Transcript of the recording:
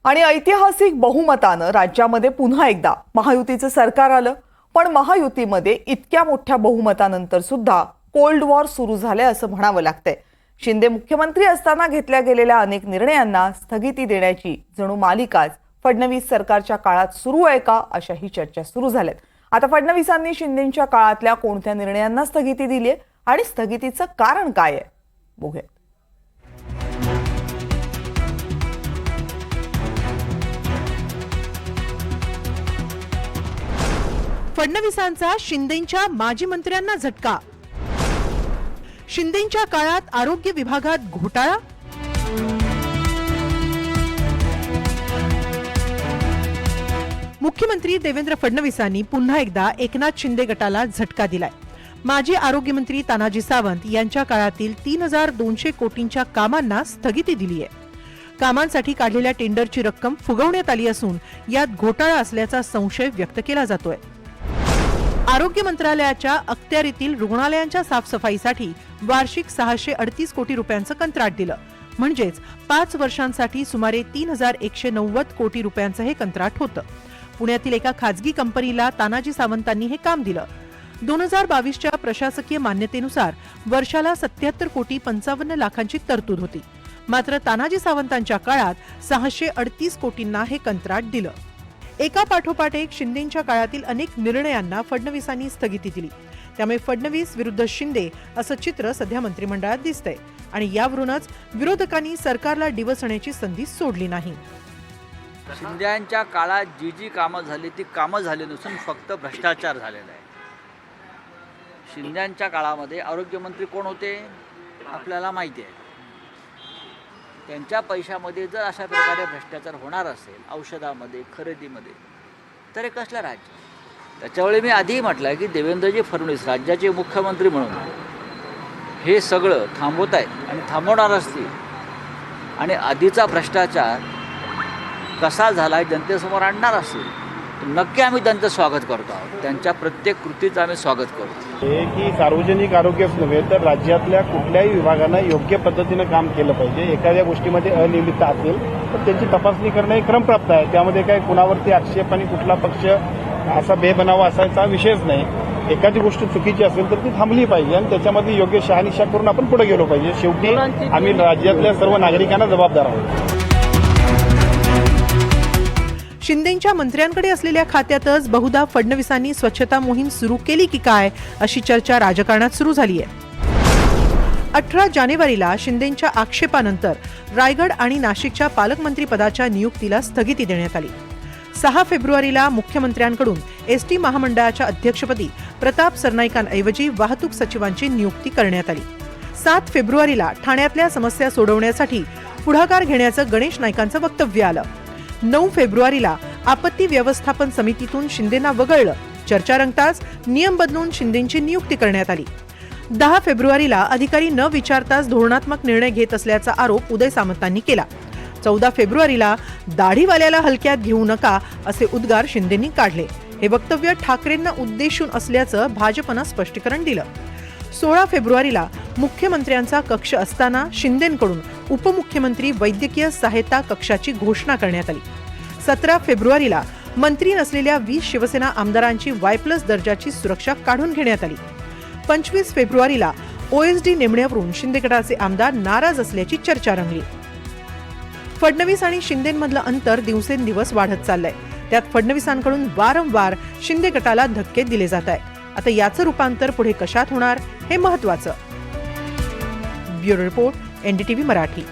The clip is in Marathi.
आणि ऐतिहासिक बहुमतानं राज्यामध्ये पुन्हा एकदा महायुतीचं सरकार आलं। पण महायुतीमध्ये इतक्या मोठ्या बहुमतानंतर सुद्धा कोल्ड वॉर सुरू झाले असं म्हणावं लागतंय। शिंदे मुख्यमंत्री असताना घेतल्या गेलेल्या अनेक निर्णयांना स्थगिती देण्याची जणू मालिकाच फडणवीस सरकारच्या काळात सुरू आहे का, अशाही चर्चा सुरू झाल्यात। आता फडणवीसांनी शिंदेंच्या काळातल्या कोणत्या निर्णयांना स्थगिती दिली आणि स्थगितीचं कारण काय आहे बघूया। फडणवीसांचा शिंदेंच्या माजी मंत्र्यांना झटका। शिंदेंच्या काळात आरोग्य विभागात घोटाळा। मुख्यमंत्री देवेंद्र फडणवीसांनी पुन्हा एकदा एकनाथ शिंदे गटाला झटका दिलाय। माजी आरोग्यमंत्री तानाजी सावंत यांच्या काळातील 3200 कोटींच्या कामांना स्थगिती दिली आहे। कामांसाठी काढलेल्या टेंडरची रक्कम फुगवण्यात आली असून यात घोटाळा असल्याचा संशय व्यक्त केला जातोय। आरोग्य मंत्रालयाच्या अखत्यारीतील रुग्णालयांच्या साफसफाईसाठी वार्षिक 638 कोटी रुपयांचं कंत्राट दिलं, म्हणजेच 5 वर्षांसाठी सुमारे 3190 कोटी रुपयांचं हे कंत्राट होतं। पुण्यातील एका खाजगी कंपनीला तानाजी सावंतांनी हे काम दिलं। 2022च्या प्रशासकीय मान्यतेनुसार वर्षाला 77 कोटी 55 लाखांची तरतूद होती। मात्र तानाजी सावंतांच्या काळात 638 कोटींना हे कंत्राट दिलं। एका पाठोपाठ एक शिंदेंच्या काळातील अनेक निर्णयांना फडणवीसांनी स्थगिती दिली। त्यामुळे फडणवीस विरुद्ध शिंदे असं चित्र सध्या मंत्रिमंडळात दिसतंय आणि यावरूनच विरोधकांनी सरकारला डिवचण्याची संधी सोडली नाही। शिंदेंच्या काळात जी कामं झाली ती कामं झाली नसून फक्त भ्रष्टाचार झालेला आहे। शिंदेंच्या काळामध्ये आरोग्यमंत्री कोण होते आपल्याला माहिती आहे। त्यांच्या पैशामध्ये जर अशा प्रकारे भ्रष्टाचार होणार असेल औषधामध्ये खरेदीमध्ये तर हे कसलं राज्य। त्याच्यावेळी मी आधीही म्हटलं की देवेंद्रजी फडणवीस राज्याचे मुख्यमंत्री म्हणून हे सगळं थांबवत आहेत आणि थांबवणार असतील आणि आधीचा भ्रष्टाचार कसा झाला आहे जनतेसमोर आणणार असेल तर नक्की आम्ही त्यांचं स्वागत करतो आहोत। त्यांच्या प्रत्येक कृतीचं आम्ही स्वागत करतो। हे की सार्वजनिक आरोग्यच नव्हे तर राज्यातल्या कुठल्याही विभागानं योग्य पद्धतीनं काम केलं पाहिजे। एखाद्या गोष्टीमध्ये अनियमितता असेल तर त्यांची तपासणी करणं हे क्रमप्राप्त आहे। त्यामध्ये काही कुणावरती आक्षेप आणि कुठला पक्ष असा बेबनाव असायचा विषयच नाही। एखादी गोष्ट चुकीची असेल तर ती थांबली पाहिजे आणि त्याच्यामध्ये योग्य शहानिशा करून आपण पुढे गेलो पाहिजे। शेवटी आम्ही राज्यातल्या सर्व नागरिकांना जबाबदार आहोत। शिंदेंच्या मंत्र्यांकडे असलेल्या खात्यातच बहुधा फडणवीसांनी स्वच्छता मोहीम सुरू केली की काय, अशी चर्चा राजकारणात सुरू झाली आहे। 18 जानेवारीला शिंदेंच्या आक्षेपानंतर रायगड आणि नाशिकच्या पालकमंत्री पदाच्या नियुक्तीला स्थगिती देण्यात आली। 6 फेब्रुवारीला मुख्यमंत्र्यांकडून एसटी महामंडळाच्या अध्यक्षपदी प्रताप सरनाईकांऐवजी वाहतूक सचिवांची नियुक्ती करण्यात आली। 7 फेब्रुवारीला ठाण्यातल्या समस्या सोडवण्यासाठी पुढाकार घेण्याचं गणेश नाईकांचं वक्तव्य आलं। 9 फेब्रुवारीला आपत्ती व्यवस्थापन समितीतून शिंदेंना वगळलं। चर्चा रंगताच नियम बदलून शिंदेंची नियुक्ती करण्यात आली। 10 फेब्रुवारीला अधिकारी न विचारताच धोरणात्मक निर्णय घेत असल्याचा आरोप उदय सामंतांनी केला। 14 फेब्रुवारीला दाढीवाल्याला हलक्यात घेऊ नका असे उद्गार शिंदेंनी काढले। हे वक्तव्य ठाकरेंना उद्देशून असल्याचं भाजपनं स्पष्टीकरण दिलं। 16 फेब्रुवारीला मुख्यमंत्र्यांचा कक्ष असताना शिंदेंकडून उपमुख्यमंत्री वैद्यकीय सहायता कक्षाची घोषणा करण्यात आली। 17 फेब्रुवारीला मंत्री नसलेल्या 20 शिवसेना आमदारांची Y+ दर्जाची सुरक्षा काढून घेण्यात आली। 25 फेब्रुवारीला OSD नेमण्यावरून शिंदे गटाचे आमदार नाराज असल्याची चर्चा रंगली। फडणवीस आणि शिंदेंमधलं अंतर दिवसेंदिवस वाढत चाललंय। त्यात फडणवीसांकडून वारंवार शिंदे गटाला धक्के दिले जात आहेत। आता याचं रूपांतर पुढे कशात होणार हे महत्त्वाचं। Bureau report, NDTV Marathi.